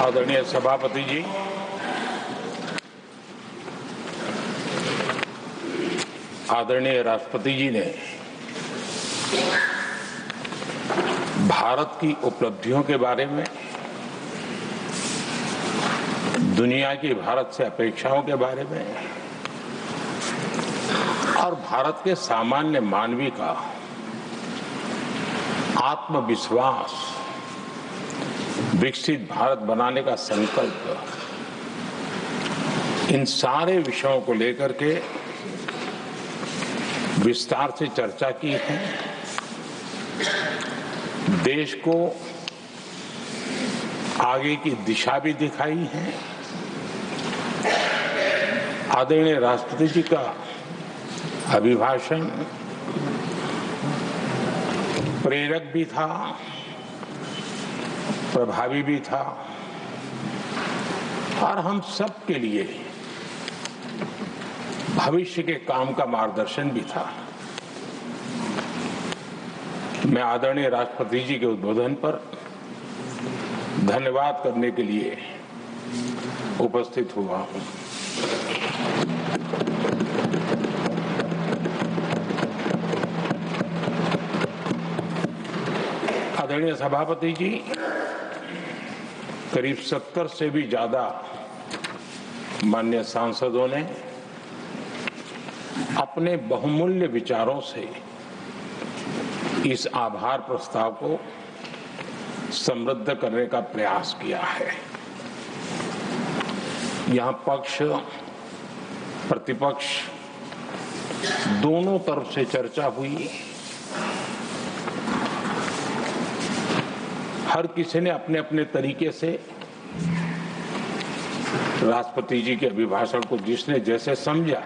आदरणीय सभापति जी, आदरणीय राष्ट्रपति जी ने भारत की उपलब्धियों के बारे में, दुनिया की भारत से अपेक्षाओं के बारे में और भारत के सामान्य मानवी का आत्मविश्वास, विकसित भारत बनाने का संकल्प, इन सारे विषयों को लेकर के विस्तार से चर्चा की है। देश को आगे की दिशा भी दिखाई है। आदरणीय राष्ट्रपति जी का अभिभाषण प्रेरक भी था, प्रभावी भी था और हम सब के लिए भविष्य के काम का मार्गदर्शन भी था। मैं आदरणीय राष्ट्रपति जी के उद्बोधन पर धन्यवाद करने के लिए उपस्थित हुआ हूं। आदरणीय सभापति जी, करीब 70 से भी ज्यादा माननीय सांसदों ने अपने बहुमूल्य विचारों से इस आभार प्रस्ताव को समृद्ध करने का प्रयास किया है। यहां पक्ष प्रतिपक्ष दोनों तरफ से चर्चा हुई। हर किसी ने अपने अपने तरीके से राष्ट्रपति जी के अभिभाषण को जिसने जैसे समझा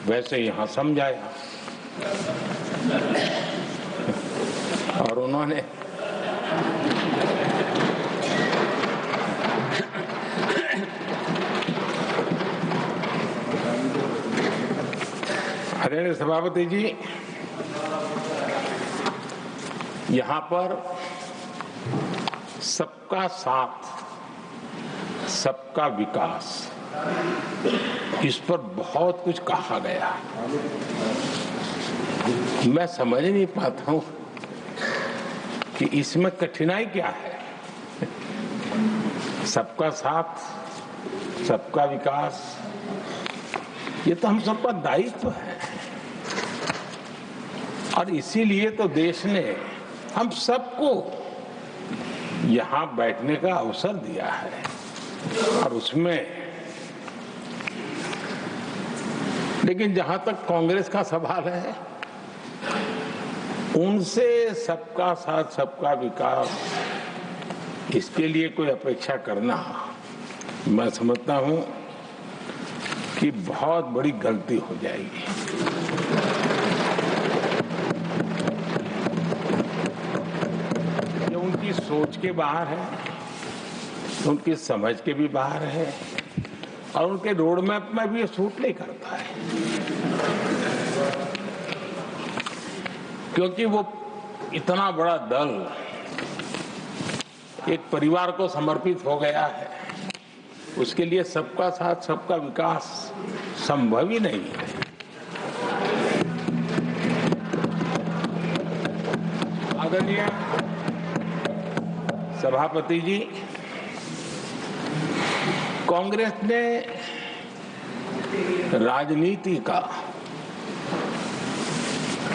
वैसे यहां समझाया और उन्होंने आदरणीय सभापति जी, यहां पर सबका साथ, सबका विकास, इस पर बहुत कुछ कहा गया। मैं समझ नहीं पाता हूं कि इसमें कठिनाई क्या है। सबका साथ, सबका विकास, ये तो हम सबका दायित्व है और इसीलिए तो देश ने हम सबको यहां बैठने का अवसर दिया है और उसमें, लेकिन जहां तक कांग्रेस का सवाल है, उनसे सबका साथ, सबका विकास, इसके लिए कोई अपेक्षा करना, मैं समझता हूं कि बहुत बड़ी गलती हो जाएगी। ये उनकी सोच के बाहर है, उनकी समझ के भी बाहर है और उनके रोड मैप में भी ये सूट नहीं करता है, क्योंकि वो इतना बड़ा दल एक परिवार को समर्पित हो गया है। उसके लिए सबका साथ, सबका विकास संभव ही नहीं है। आदरणीय सभापति जी, कांग्रेस ने राजनीति का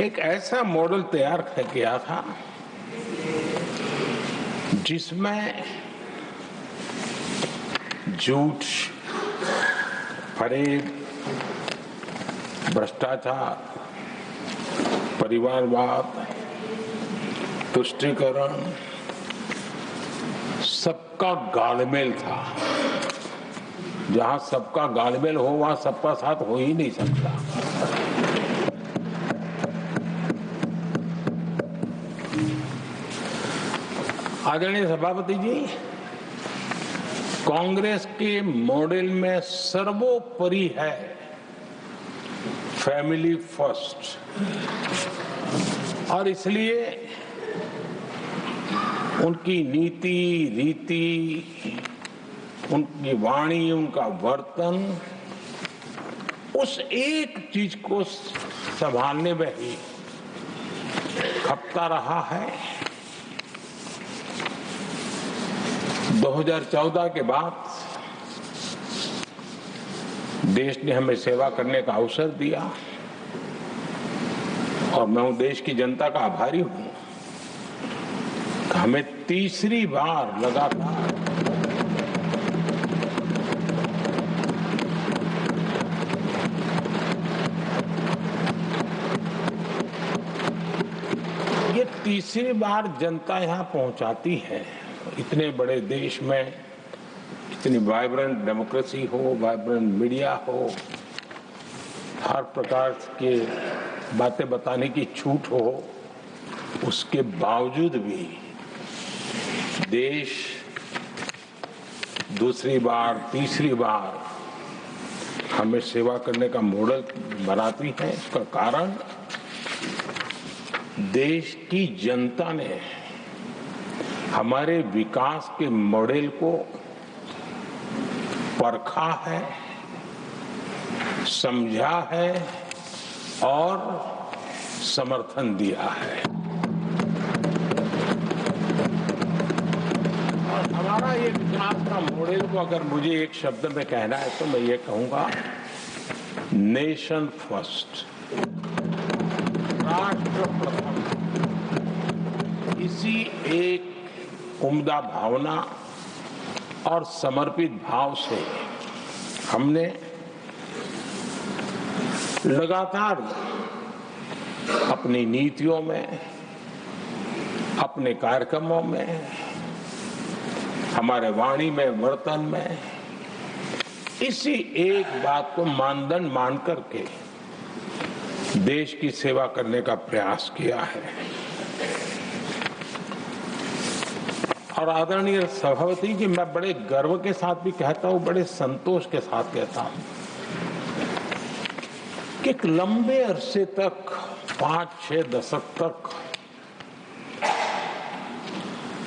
एक ऐसा मॉडल तैयार किया था जिसमें झूठ, फरेब, भ्रष्टाचार, परिवारवाद, तुष्टीकरण, सबका गालमेल था। जहां सबका गालमेल हो वहां सबका साथ हो ही नहीं सकता। आदरणीय सभापति जी, कांग्रेस के मॉडल में सर्वोपरि है फैमिली फर्स्ट और इसलिए उनकी नीति रीति, उनकी वाणी, उनका वर्तन, उस एक चीज को संभालने में ही खपता रहा है। 2014 के बाद देश ने हमें सेवा करने का अवसर दिया और मैं उन देश की जनता का आभारी हूं। हमें तीसरी बार लगातार तीसरी बार जनता यहां पहुंचाती है। इतने बड़े देश में इतनी वाइब्रेंट डेमोक्रेसी हो, वाइब्रेंट मीडिया हो, हर प्रकार के बातें बताने की छूट हो, उसके बावजूद भी देश दूसरी बार तीसरी बार हमें सेवा करने का मॉडल बनाती है। इसका कारण देश की जनता ने हमारे विकास के मॉडल को परखा है, समझा है और समर्थन दिया है। और हमारा ये विकास का मॉडल को अगर मुझे एक शब्द में कहना है तो मैं ये कहूंगा, नेशन फर्स्ट, राष्ट्र प्रथम। इसी एक उम्दा भावना और समर्पित भाव से हमने लगातार अपनी नीतियों में, अपने कार्यक्रमों में, हमारे वाणी में, वर्तन में इसी एक बात को मानदंड मान करके देश की सेवा करने का प्रयास किया है। और आदरणीय सभापति जी, मैं बड़े गर्व के साथ भी कहता हूं, बड़े संतोष के साथ कहता हूं कि एक लंबे अरसे तक, 5-6 दशक तक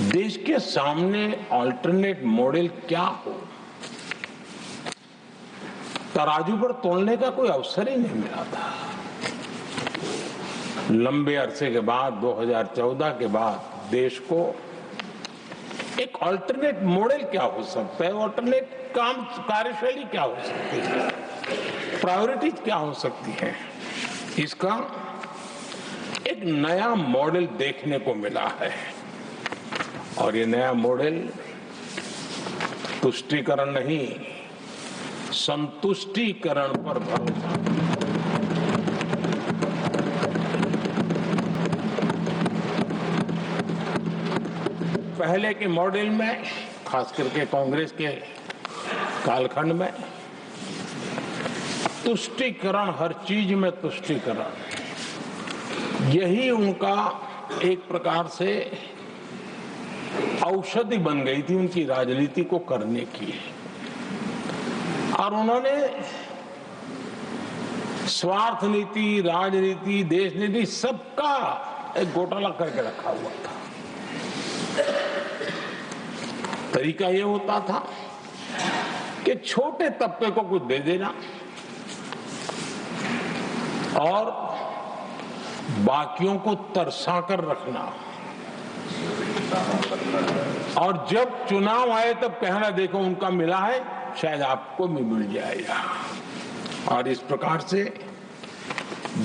देश के सामने अल्टरनेट मॉडल क्या हो, तराजू पर तोलने का कोई अवसर ही नहीं मिला था। लंबे अरसे के बाद 2014 के बाद देश को एक अल्टरनेट मॉडल क्या हो सकता है, अल्टरनेट कार्यशैली क्या हो सकती है, प्रायोरिटीज क्या हो सकती है, इसका एक नया मॉडल देखने को मिला है। और ये नया मॉडल तुष्टीकरण नहीं, संतुष्टीकरण पर भरोसा। पहले के मॉडल में, खास करके कांग्रेस के कालखंड में, तुष्टीकरण, हर चीज में तुष्टीकरण, यही उनका एक प्रकार से औषधि बन गई थी उनकी राजनीति को करने की। और उन्होंने स्वार्थ नीति, राजनीति, देश नीति, सबका एक घोटाला करके रखा हुआ था। तरीका ये होता था कि छोटे तबके को कुछ दे देना और बाकियों को तरसा कर रखना, और जब चुनाव आए तब कहना, देखो उनका मिला है, शायद आपको भी मिल जाएगा। और इस प्रकार से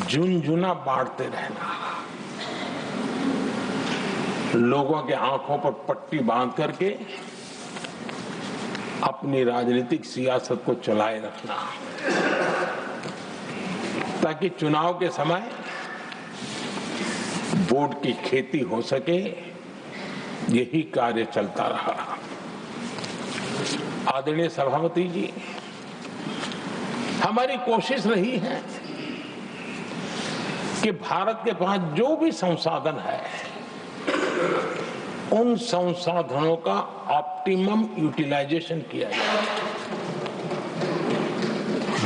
झुनझुना बांटते रहना, लोगों के आंखों पर पट्टी बांध करके अपनी राजनीतिक सियासत को चलाए रखना, ताकि चुनाव के समय वोट की खेती हो सके। यही कार्य चलता रहा। आदरणीय सभापति जी, हमारी कोशिश रही है कि भारत के पास जो भी संसाधन है, उन संसाधनों का ऑप्टिमम यूटिलाइजेशन किया जाए।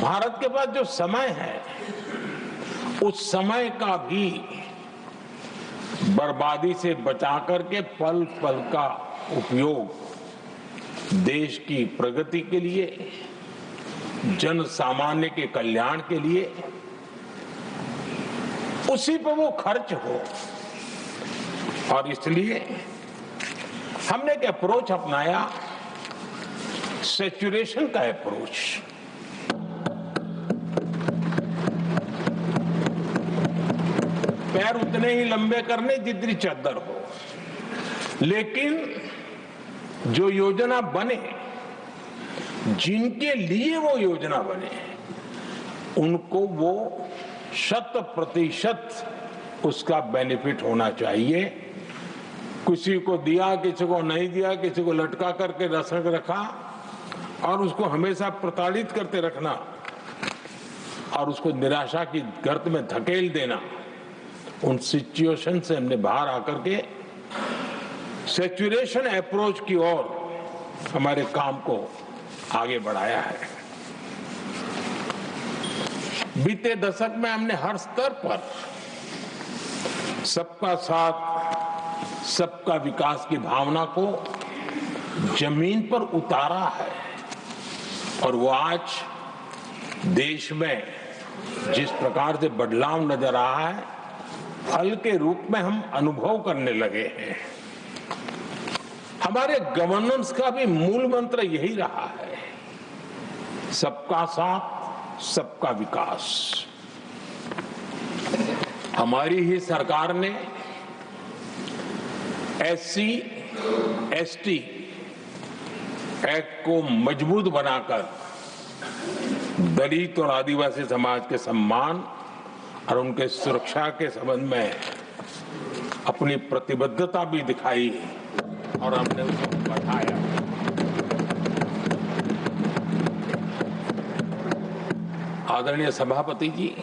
भारत के पास जो समय है, उस समय का भी बर्बादी से बचा करके पल पल का उपयोग देश की प्रगति के लिए, जन सामान्य के कल्याण के लिए, उसी पर वो खर्च हो। और इसलिए हमने एक अप्रोच अपनाया, सैचुरेशन का अप्रोच। पैर उतने ही लंबे करने जितनी चद्दर हो, लेकिन जो योजना बने, जिनके लिए वो योजना बने, उनको वो 100% उसका बेनिफिट होना चाहिए। किसी को दिया, किसी को नहीं दिया, किसी को लटका करके रखा और उसको हमेशा प्रताड़ित करते रखना और उसको निराशा की गर्त में धकेल देना, उन सिचुएशन से हमने बाहर आकर के सैचुरेशन अप्रोच की ओर हमारे काम को आगे बढ़ाया है। बीते दशक में हमने हर स्तर पर सबका साथ, सबका विकास की भावना को जमीन पर उतारा है और वो आज देश में जिस प्रकार से बदलाव नजर आ रहा है, फल के रूप में हम अनुभव करने लगे हैं। हमारे गवर्नेंस का भी मूल मंत्र यही रहा है, सबका साथ, सबका विकास। हमारी ही सरकार ने SC, ST एक्ट को मजबूत बनाकर दलित और आदिवासी समाज के सम्मान और उनके सुरक्षा के संबंध में अपनी प्रतिबद्धता भी दिखाई और हमने उसको बढ़ाया। आदरणीय सभापति जी,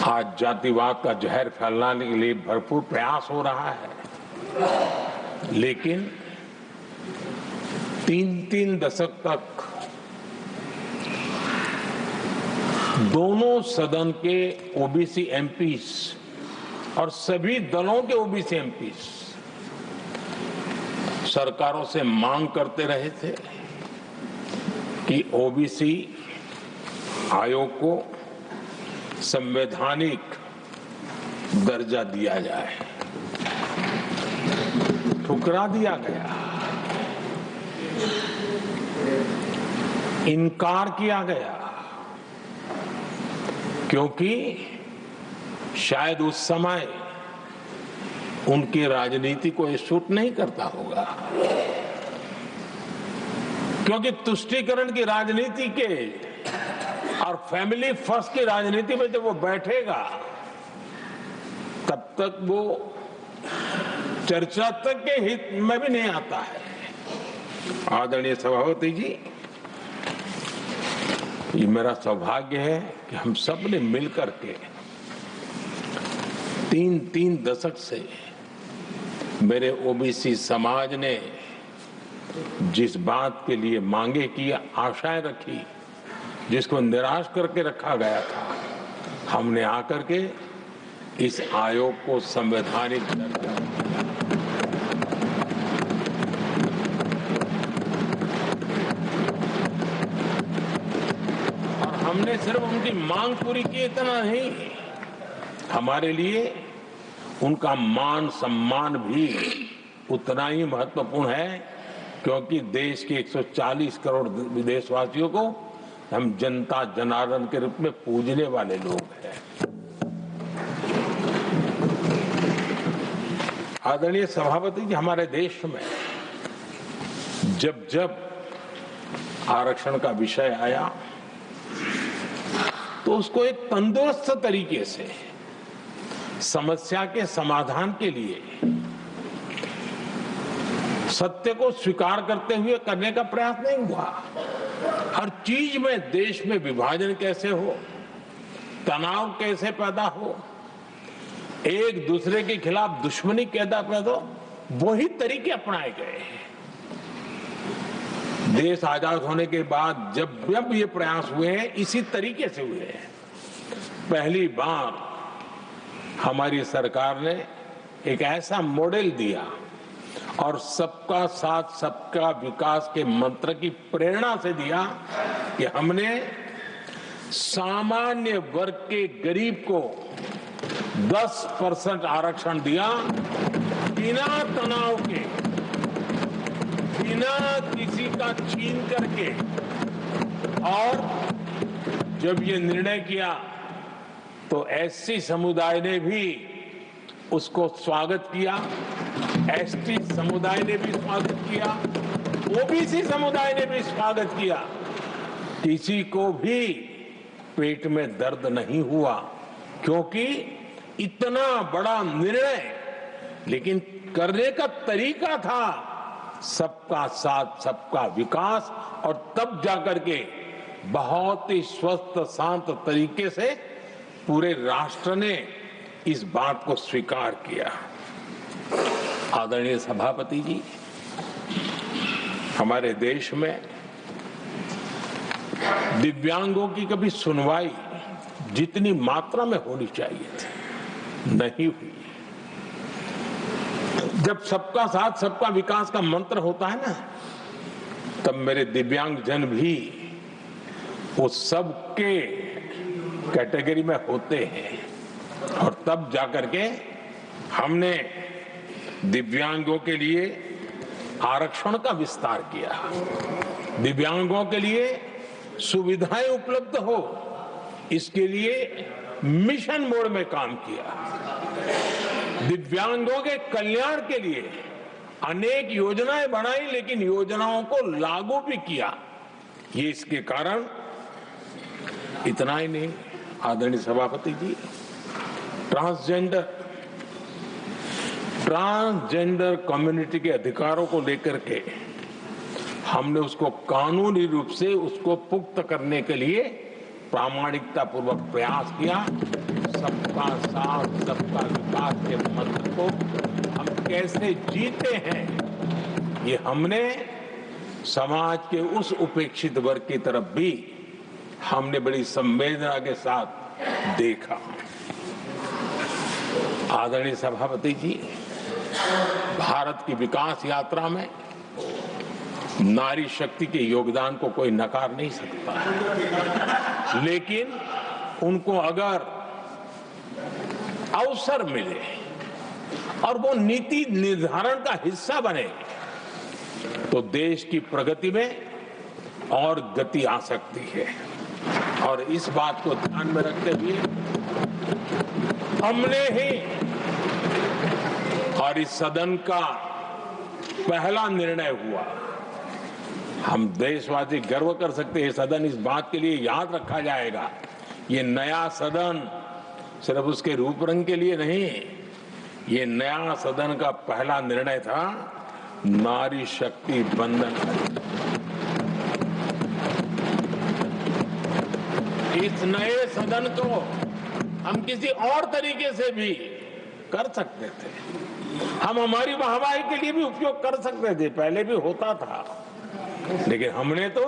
आज जातिवाद का जहर फैलाने के लिए भरपूर प्रयास हो रहा है, लेकिन 3 दशक तक दोनों सदन के OBC MPs और सभी दलों के OBC MPs सरकारों से मांग करते रहे थे कि OBC आयोग को संवैधानिक दर्जा दिया जाए। ठुकरा दिया गया, इनकार किया गया, क्योंकि शायद उस समय उनकी राजनीति को ये सूट नहीं करता होगा, क्योंकि तुष्टीकरण की राजनीति के और फैमिली फर्स्ट की राजनीति में जब वो बैठेगा तब तक वो चर्चा तक के हित में भी नहीं आता है। आदरणीय सभापति जी, ये मेरा सौभाग्य है कि हम सब ने मिलकर के 3 दशक से मेरे OBC समाज ने जिस बात के लिए मांगे की, आशाएं रखी, जिसको निराश करके रखा गया था, हमने आकर के इस आयोग को संवैधानिक दर्जा दिया। और हमने सिर्फ उनकी मांग पूरी की इतना नहीं, हमारे लिए उनका मान सम्मान भी उतना ही महत्वपूर्ण है, क्योंकि देश के 140 करोड़ देशवासियों को हम जनता जनार्दन के रूप में पूजने वाले लोग हैं। आदरणीय सभापति जी, हमारे देश में जब जब आरक्षण का विषय आया तो उसको एक तंदुरुस्त तरीके से समस्या के समाधान के लिए सत्य को स्वीकार करते हुए करने का प्रयास नहीं हुआ। हर चीज में देश में विभाजन कैसे हो, तनाव कैसे पैदा हो, एक दूसरे के खिलाफ दुश्मनी कैसे पैदा हो, वही तरीके अपनाए गए हैं। देश आजाद होने के बाद जब ये प्रयास हुए हैं, इसी तरीके से हुए हैं। पहली बार हमारी सरकार ने एक ऐसा मॉडल दिया और सबका साथ सबका विकास के मंत्र की प्रेरणा से दिया कि हमने सामान्य वर्ग के गरीब को 10% आरक्षण दिया, बिना तनाव के, बिना किसी का छीन करके। और जब ये निर्णय किया तो एससी समुदाय ने भी उसको स्वागत किया, एसटी समुदाय ने भी स्वागत किया, ओबीसी समुदाय ने भी स्वागत किया। किसी को भी पेट में दर्द नहीं हुआ, क्योंकि इतना बड़ा निर्णय, लेकिन करने का तरीका था सबका साथ सबका विकास, और तब जाकर के बहुत ही स्वस्थ शांत तरीके से पूरे राष्ट्र ने इस बात को स्वीकार किया। आदरणीय सभापति जी, हमारे देश में दिव्यांगों की कभी सुनवाई जितनी मात्रा में होनी चाहिए थी नहीं हुई। जब सबका साथ सबका विकास का मंत्र होता है ना, तब मेरे दिव्यांग जन भी उस सबके कैटेगरी में होते हैं, और तब जाकर के हमने दिव्यांगों के लिए आरक्षण का विस्तार किया, दिव्यांगों के लिए सुविधाएं उपलब्ध हो, इसके लिए मिशन मोड में काम किया। दिव्यांगों के कल्याण के लिए अनेक योजनाएं बनाई, लेकिन योजनाओं को लागू भी किया। ये इसके कारण इतना ही नहीं, आदरणीय सभापति जी, ट्रांसजेंडर कम्युनिटी के अधिकारों को लेकर के हमने उसको कानूनी रूप से उसको पुख्त करने के लिए प्रामाणिकता पूर्वक प्रयास किया। सबका साथ सबका विकास के मंत्र को हम कैसे जीते हैं, ये हमने समाज के उस उपेक्षित वर्ग की तरफ भी हमने बड़ी संवेदना के साथ देखा। आदरणीय सभापति जी, भारत की विकास यात्रा में नारी शक्ति के योगदान को कोई नकार नहीं सकता है, लेकिन उनको अगर अवसर मिले और वो नीति निर्धारण का हिस्सा बने तो देश की प्रगति में और गति आ सकती है। और इस बात को ध्यान में रखते हुए हमने ही और इस सदन का पहला निर्णय हुआ, हम देशवासी गर्व कर सकते हैं, सदन इस बात के लिए याद रखा जाएगा, ये नया सदन सिर्फ उसके रूप रंग के लिए नहीं, ये नया सदन का पहला निर्णय था नारी शक्ति बंधन। इस नए सदन को हम किसी और तरीके से भी कर सकते थे, हम हमारी वाहवाही के लिए भी उपयोग कर सकते थे, पहले भी होता था, लेकिन हमने तो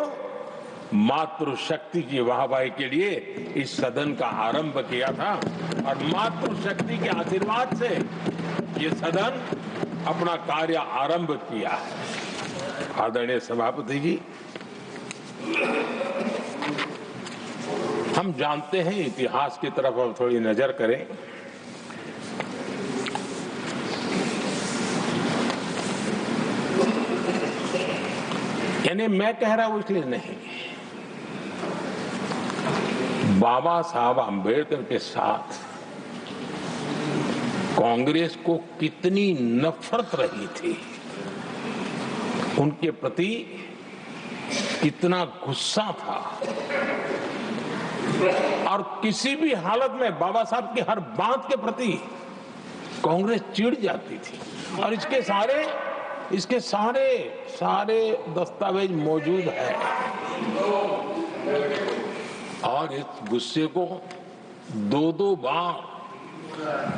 मातृशक्ति की वाहवाही के लिए इस सदन का आरंभ किया था, और मातृशक्ति के आशीर्वाद से ये सदन अपना कार्य आरंभ किया है। आदरणीय सभापति जी, हम जानते हैं, इतिहास की तरफ अब थोड़ी नजर करें। यानी मैं कह रहा हूं इसलिए नहीं, बाबा साहब आंबेडकर के साथ कांग्रेस को कितनी नफरत रही थी, उनके प्रति कितना गुस्सा था, और किसी भी हालत में बाबा साहब की हर बात के प्रति कांग्रेस चिढ़ जाती थी, और इसके सारे दस्तावेज मौजूद है। और इस गुस्से को दो बार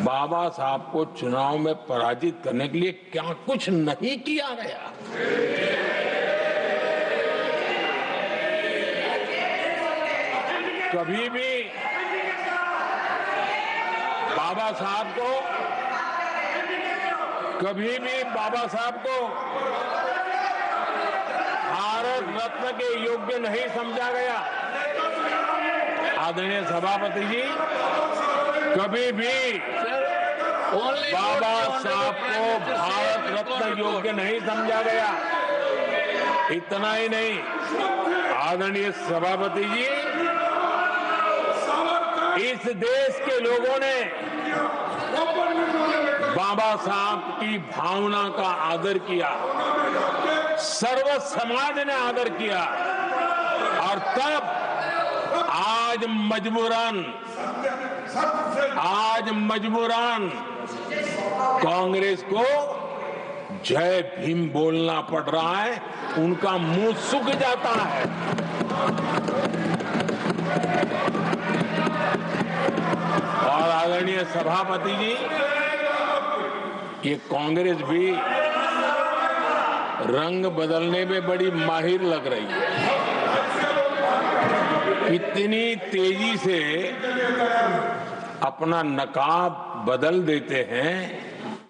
बाबा साहब को चुनाव में पराजित करने के लिए क्या कुछ नहीं किया गया। कभी भी बाबा साहब को कभी भी बाबा साहब को भारत रत्न के योग्य नहीं समझा गया। आदरणीय सभापति जी, कभी भी बाबा साहब को भारत रत्न योग्य नहीं समझा गया। इतना ही नहीं, आदरणीय सभापति जी, इस देश के लोगों ने बाबा साहब की भावना का आदर किया, सर्व समाज ने आदर किया, और तब आज मजबूरन कांग्रेस को जय भीम बोलना पड़ रहा है, उनका मुंह सूख जाता है। और आदरणीय सभापति जी, ये कांग्रेस भी रंग बदलने में बड़ी माहिर लग रही है। इतनी तेजी से अपना नकाब बदल देते हैं